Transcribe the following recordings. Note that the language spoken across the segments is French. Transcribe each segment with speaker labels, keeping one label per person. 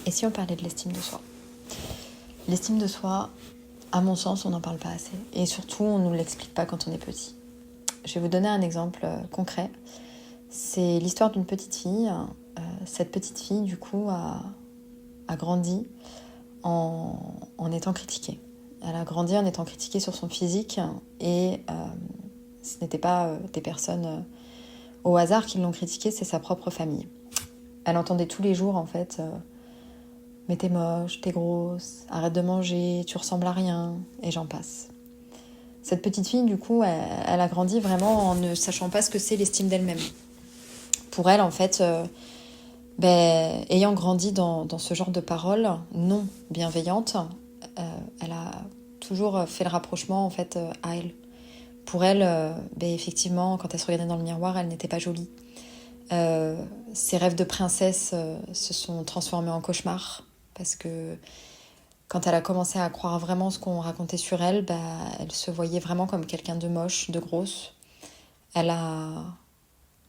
Speaker 1: Et si on parlait de l'estime de soi? L'estime de soi, à mon sens, on n'en parle pas assez. Et surtout, on ne nous l'explique pas quand on est petit. Je vais vous donner un exemple concret. C'est l'histoire d'une petite fille. Cette petite fille, du coup, a grandi en étant critiquée. Elle a grandi en étant critiquée sur son physique et ce n'était pas des personnes au hasard qui l'ont critiquée, c'est sa propre famille. Elle entendait tous les jours, en fait, mais t'es moche, t'es grosse, arrête de manger, tu ressembles à rien, et j'en passe. Cette petite fille, du coup, elle a grandi vraiment en ne sachant pas ce que c'est l'estime d'elle-même. Pour elle, en fait, ayant grandi dans ce genre de paroles non bienveillantes, elle a toujours fait le rapprochement, en fait, à elle. Pour elle, effectivement, quand elle se regardait dans le miroir, elle n'était pas jolie. Ses rêves de princesse se sont transformés en cauchemars parce que quand elle a commencé à croire vraiment ce qu'on racontait sur elle, elle se voyait vraiment comme quelqu'un de moche, de grosse. Elle a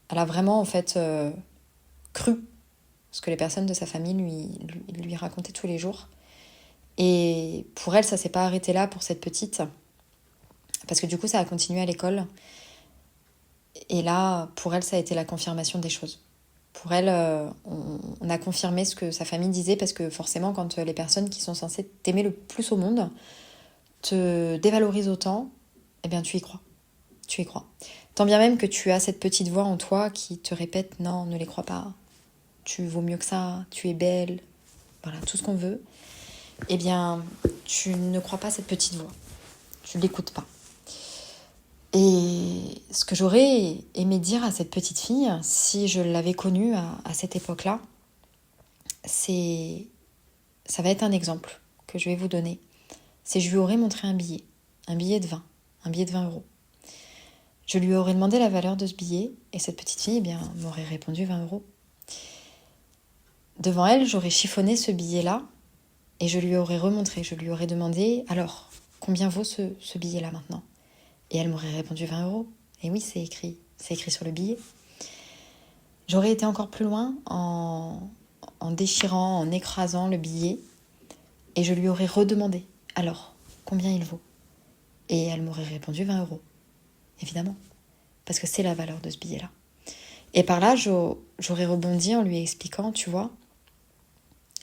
Speaker 1: vraiment en fait cru ce que les personnes de sa famille lui racontaient tous les jours. Et pour elle, ça s'est pas arrêté là pour cette petite, parce que du coup, ça a continué à l'école. Et là, pour elle, ça a été la confirmation des choses. Pour elle, on a confirmé ce que sa famille disait, parce que forcément, quand les personnes qui sont censées t'aimer le plus au monde te dévalorisent autant, eh bien, tu y crois. Tu y crois. Tant bien même que tu as cette petite voix en toi qui te répète « Non, ne les crois pas. Tu vaux mieux que ça. Tu es belle. » Voilà, tout ce qu'on veut. Eh bien, tu ne crois pas cette petite voix. Tu ne l'écoutes pas. Et ce que j'aurais aimé dire à cette petite fille, si je l'avais connue à cette époque-là, ça va être un exemple que je vais vous donner. C'est je lui aurais montré un billet de 20, un billet de 20 euros. Je lui aurais demandé la valeur de ce billet et cette petite fille m'aurait répondu 20 euros. Devant elle, j'aurais chiffonné ce billet-là et je lui aurais remontré. Je lui aurais demandé, alors, combien vaut ce billet-là maintenant ? Et elle m'aurait répondu 20 euros. Et oui, c'est écrit sur le billet. J'aurais été encore plus loin en déchirant, en écrasant le billet. Et je lui aurais redemandé, alors, combien il vaut ? Et elle m'aurait répondu 20 euros. Évidemment, parce que c'est la valeur de ce billet-là. Et par là, j'aurais rebondi en lui expliquant, tu vois,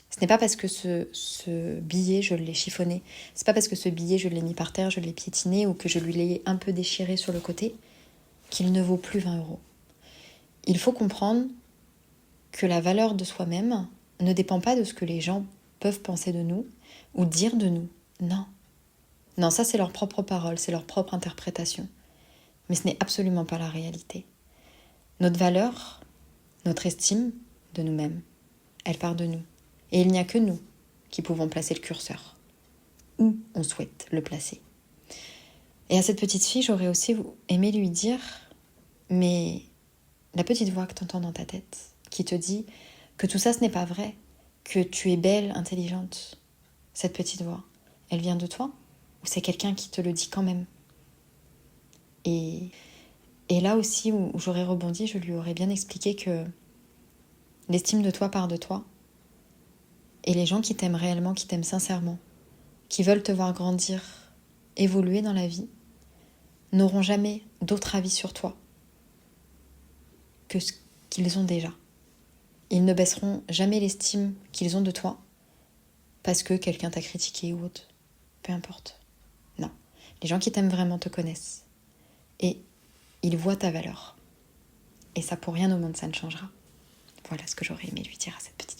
Speaker 1: ce n'est pas parce que ce billet, je l'ai chiffonné, c'est pas parce que ce billet, je l'ai mis par terre, je l'ai piétiné ou que je lui l'ai un peu déchiré sur le côté, qu'il ne vaut plus 20 euros. Il faut comprendre que la valeur de soi-même ne dépend pas de ce que les gens peuvent penser de nous ou dire de nous. Non. Non, ça c'est leur propre parole, c'est leur propre interprétation. Mais ce n'est absolument pas la réalité. Notre valeur, notre estime de nous-mêmes, elle part de nous. Et il n'y a que nous qui pouvons placer le curseur, où on souhaite le placer. Et à cette petite fille, j'aurais aussi aimé lui dire, mais la petite voix que tu entends dans ta tête, qui te dit que tout ça ce n'est pas vrai, que tu es belle, intelligente, cette petite voix, elle vient de toi ou c'est quelqu'un qui te le dit quand même ? Et là aussi où j'aurais rebondi, je lui aurais bien expliqué que l'estime de toi part de toi. Et les gens qui t'aiment réellement, qui t'aiment sincèrement, qui veulent te voir grandir, évoluer dans la vie, n'auront jamais d'autre avis sur toi que ce qu'ils ont déjà. Ils ne baisseront jamais l'estime qu'ils ont de toi parce que quelqu'un t'a critiqué ou autre. Peu importe. Non. Les gens qui t'aiment vraiment te connaissent. Et ils voient ta valeur. Et ça, pour rien au monde, ça ne changera. Voilà ce que j'aurais aimé lui dire à cette petite